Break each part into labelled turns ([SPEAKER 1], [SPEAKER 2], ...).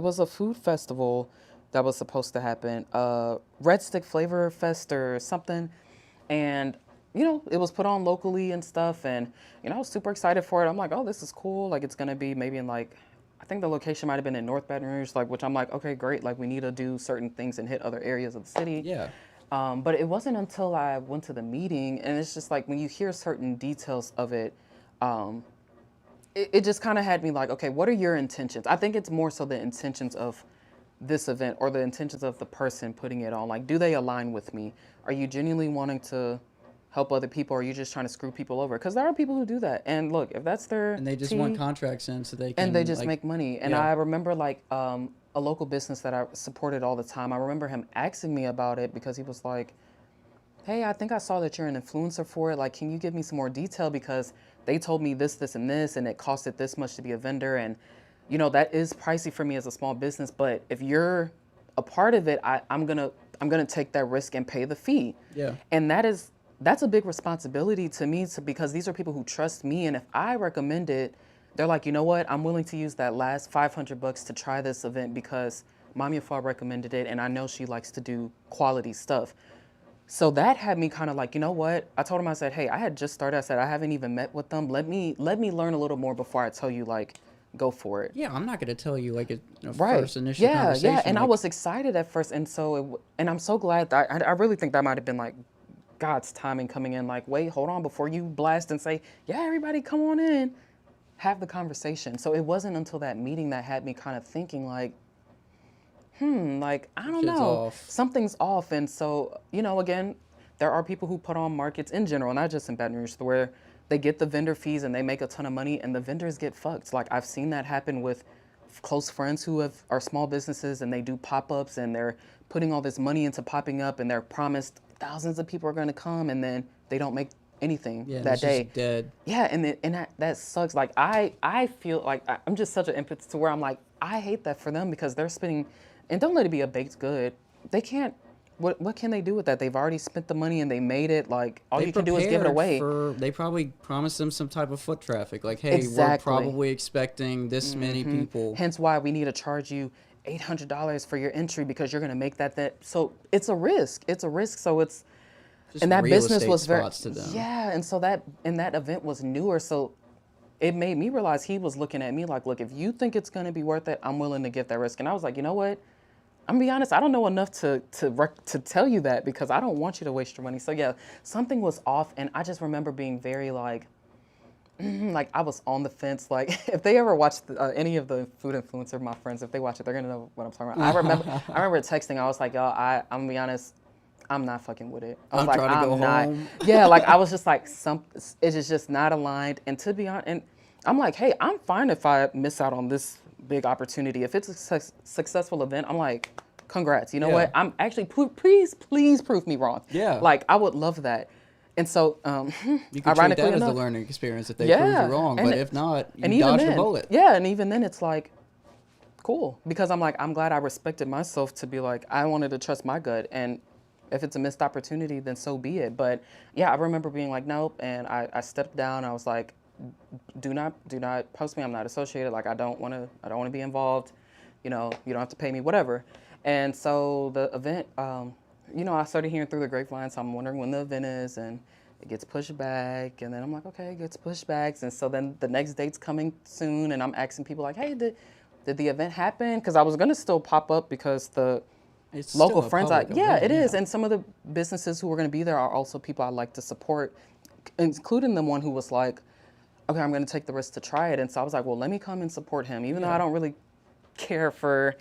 [SPEAKER 1] It was a food festival that was supposed to happen, Red Stick Flavor Fest or something, and it was put on locally and stuff, and I was super excited for it. I'm like, oh, this is cool. Like, it's gonna be maybe in like, I think the location might have been in North Baton Rouge, like, which I'm like, okay, great. Like, we need to do certain things and hit other areas of the city.
[SPEAKER 2] Yeah.
[SPEAKER 1] But it wasn't until I went to the meeting, and it's just like when you hear certain details of it, um, it just kind of had me like, okay, what are your intentions? I think it's more so the intentions of this event or the intentions of the person putting it on. Like, do they align with me? Are you genuinely wanting to help other people, or are you just trying to screw people over? Because there are people who do that. And look, if that's their
[SPEAKER 2] And they just want
[SPEAKER 1] tea,
[SPEAKER 2] contracts in so they
[SPEAKER 1] and they
[SPEAKER 2] can
[SPEAKER 1] just
[SPEAKER 2] like,
[SPEAKER 1] make money. And
[SPEAKER 2] yeah.
[SPEAKER 1] I remember like a local business that I supported all the time. I remember him asking me about it because he was like, hey, I think I saw that you're an influencer for it. Like, can you give me some more detail? Because they told me this, this, and this, and it costed this much to be a vendor. And, that is pricey for me as a small business. But if you're a part of it, I'm gonna take that risk and pay the fee.
[SPEAKER 2] Yeah.
[SPEAKER 1] And that's a big responsibility to me because these are people who trust me. And if I recommend it, they're like, you know what? I'm willing to use that last $500 to try this event because Maameefua recommended it, and I know she likes to do quality stuff. So that had me kind of like, you know what? I told him, I said, hey, I had just started. I said, I haven't even met with them. Let me learn a little more before I tell you, like, go for it.
[SPEAKER 2] Yeah, I'm not gonna tell you like a
[SPEAKER 1] Right.
[SPEAKER 2] first initial
[SPEAKER 1] Yeah, yeah.
[SPEAKER 2] conversation.
[SPEAKER 1] And I
[SPEAKER 2] Like,
[SPEAKER 1] was excited at first. And and I'm so glad that I really think that might have been like God's timing coming in. Like, wait, hold on, before you blast and say, yeah, everybody come on in, have the conversation. So it wasn't until that meeting that had me kind of thinking like, like, I don't
[SPEAKER 2] shit's
[SPEAKER 1] know,
[SPEAKER 2] off.
[SPEAKER 1] something's off. And so, again, there are people who put on markets in general, not just in Baton Rouge, where they get the vendor fees and they make a ton of money and the vendors get fucked. Like, I've seen that happen with close friends who are small businesses, and they do pop-ups and they're putting all this money into popping up, and they're promised thousands of people are going to come, and then they don't make anything
[SPEAKER 2] Yeah, and
[SPEAKER 1] that
[SPEAKER 2] it's
[SPEAKER 1] day.
[SPEAKER 2] just dead.
[SPEAKER 1] Yeah, and that sucks. Like, I feel like I'm just such an impetus to where I'm like, I hate that for them because they're spending, and don't let it be a baked good. They can't. What can they do with that? They've already spent the money and they made it. Like, all
[SPEAKER 2] They
[SPEAKER 1] you can do is give it
[SPEAKER 2] prepared
[SPEAKER 1] away.
[SPEAKER 2] for. They probably promised them some type of foot traffic. Like, hey, we're
[SPEAKER 1] Exactly.
[SPEAKER 2] probably expecting this many people.
[SPEAKER 1] Hence why we need to charge you $800 for your entry because you're going to make that. So it's a risk. It's a risk. So it's,
[SPEAKER 2] Just
[SPEAKER 1] and that
[SPEAKER 2] real
[SPEAKER 1] business
[SPEAKER 2] estate
[SPEAKER 1] was very,
[SPEAKER 2] spots to them.
[SPEAKER 1] yeah. And so that event was newer. So it made me realize he was looking at me like, look, if you think it's going to be worth it, I'm willing to get that risk. And I was like, you know what? I'm gonna be honest, I don't know enough to tell you that because I don't want you to waste your money. So yeah, something was off, and I just remember being very like, like I was on the fence. Like, if they ever watch any of the food influencer, my friends, if they watch it, they're gonna know what I'm talking about. I remember texting. I was like, yo, I'm gonna be honest, I'm not fucking with it. I was
[SPEAKER 2] I'm
[SPEAKER 1] like,
[SPEAKER 2] trying to go
[SPEAKER 1] I'm not.
[SPEAKER 2] home.
[SPEAKER 1] Yeah, like I was just like, it is just not aligned. And to be honest, and I'm like, hey, I'm fine if I miss out on this big opportunity. If it's a successful event, I'm like, congrats. You know
[SPEAKER 2] Yeah.
[SPEAKER 1] what? I'm actually, please prove me wrong.
[SPEAKER 2] Yeah.
[SPEAKER 1] Like, I would love that. And so,
[SPEAKER 2] You could treat
[SPEAKER 1] ironically
[SPEAKER 2] that as a
[SPEAKER 1] enough,
[SPEAKER 2] learning experience if they prove you wrong.
[SPEAKER 1] and
[SPEAKER 2] But if not,
[SPEAKER 1] and
[SPEAKER 2] you
[SPEAKER 1] even
[SPEAKER 2] dodged a
[SPEAKER 1] then,
[SPEAKER 2] bullet.
[SPEAKER 1] yeah, and even then, it's like, cool, because I'm like, I'm glad I respected myself to be like, I wanted to trust my gut, and if it's a missed opportunity, then so be it. But yeah, I remember being like, nope, and I stepped down. I was like, do not post me. I'm not associated. Like, I don't want to be involved. You don't have to pay me, whatever. And so the event, I started hearing through the grapevine. So I'm wondering when the event is, and it gets pushed back. And then I'm like, okay, it gets pushed back. And so then the next date's coming soon, and I'm asking people like, hey, did the event happen? Because I was gonna still pop up because the
[SPEAKER 2] It's
[SPEAKER 1] local
[SPEAKER 2] still a
[SPEAKER 1] friends,
[SPEAKER 2] public
[SPEAKER 1] yeah,
[SPEAKER 2] event,
[SPEAKER 1] it is.
[SPEAKER 2] yeah.
[SPEAKER 1] And some of the businesses who are going to be there are also people I like to support, including the one who was like, okay, I'm going to take the risk to try it. And so I was like, well, let me come and support him, even though I
[SPEAKER 2] Yeah.
[SPEAKER 1] don't really care for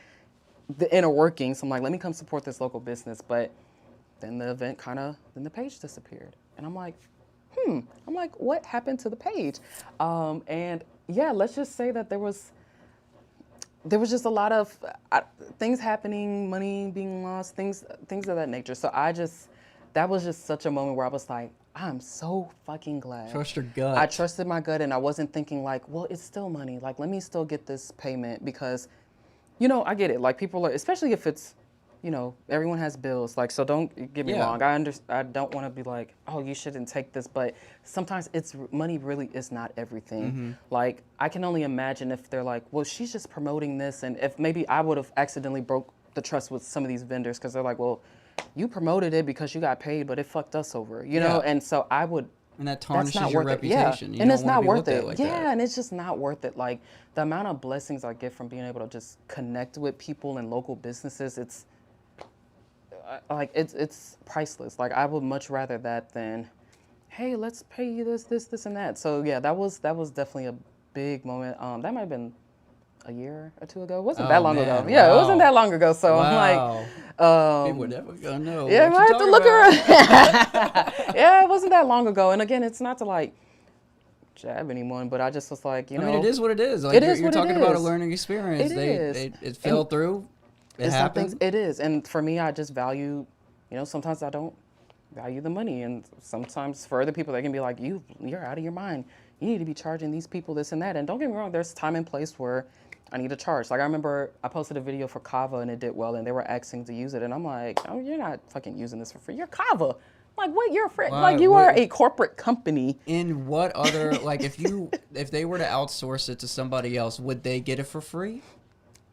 [SPEAKER 1] the inner workings. I'm like, let me come support this local business. But then the event then the page disappeared. And I'm like, I'm like, what happened to the page? And yeah, let's just say that there was just a lot of things happening, money being lost, things of that nature. So that was just such a moment where I was like, I'm so fucking glad.
[SPEAKER 2] Trust your gut.
[SPEAKER 1] I trusted my gut, and I wasn't thinking like, well, it's still money. Like, let me still get this payment because, I get it. Like, people are, especially if it's you know, everyone has bills. Like, so don't get me
[SPEAKER 2] Yeah.
[SPEAKER 1] wrong. I don't want to be like, oh, you shouldn't take this. But sometimes money really is not everything. Like, I can only imagine if they're like, well, she's just promoting this. And if maybe I would have accidentally broke the trust with some of these vendors because they're like, well, you promoted it because you got paid, but it fucked us over, you know?
[SPEAKER 2] Yeah.
[SPEAKER 1] And so I would,
[SPEAKER 2] And that
[SPEAKER 1] that's
[SPEAKER 2] tarnishes
[SPEAKER 1] not
[SPEAKER 2] your
[SPEAKER 1] worth it. Yeah.
[SPEAKER 2] reputation. You
[SPEAKER 1] And
[SPEAKER 2] don't
[SPEAKER 1] it's
[SPEAKER 2] want to
[SPEAKER 1] not
[SPEAKER 2] be
[SPEAKER 1] worth
[SPEAKER 2] looked
[SPEAKER 1] it.
[SPEAKER 2] at like
[SPEAKER 1] Yeah,
[SPEAKER 2] that.
[SPEAKER 1] and it's just not worth it. Like the amount of blessings I get from being able to just connect with people and local businesses, it's like it's priceless. Like I would much rather that than, hey, let's pay you this, and that. So yeah, that was definitely a big moment. That might have been a year or two ago. It wasn't that
[SPEAKER 2] Oh,
[SPEAKER 1] long ago.
[SPEAKER 2] man,
[SPEAKER 1] Yeah, it wasn't
[SPEAKER 2] wow.
[SPEAKER 1] that long ago. So I'm like,
[SPEAKER 2] Wow. People never gonna know
[SPEAKER 1] yeah, I
[SPEAKER 2] what
[SPEAKER 1] might
[SPEAKER 2] you're
[SPEAKER 1] have to
[SPEAKER 2] talking
[SPEAKER 1] look
[SPEAKER 2] about.
[SPEAKER 1] around. Yeah, it wasn't that long ago. And again, it's not to like jab anyone, but I just was like,
[SPEAKER 2] I mean, it is what it is. Like
[SPEAKER 1] it is
[SPEAKER 2] you're
[SPEAKER 1] what it
[SPEAKER 2] talking about a
[SPEAKER 1] is.
[SPEAKER 2] learning experience.
[SPEAKER 1] It is.
[SPEAKER 2] It fell through. It
[SPEAKER 1] It's some things,
[SPEAKER 2] happened.
[SPEAKER 1] it is. And for me, I just value, you know, sometimes I don't value the money. And sometimes for other people, they can be like, you're out of your mind. You need to be charging these people this and that. And don't get me wrong, there's time and place where I need to charge. Like I remember I posted a video for Kava and it did well and they were asking to use it. And I'm like, oh, you're not fucking using this for free. You're Kava. I'm like, what? You're a friend.
[SPEAKER 2] Why-
[SPEAKER 1] Like you are
[SPEAKER 2] what-
[SPEAKER 1] a corporate company.
[SPEAKER 2] In what other like if they were to outsource it to somebody else, would they get it for free?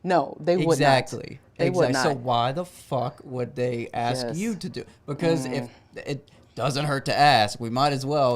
[SPEAKER 1] No, they would not.
[SPEAKER 2] Exactly.
[SPEAKER 1] They would not.
[SPEAKER 2] So why the fuck would they ask
[SPEAKER 1] Yes.
[SPEAKER 2] you to do? Because if it doesn't hurt to ask, we might as well.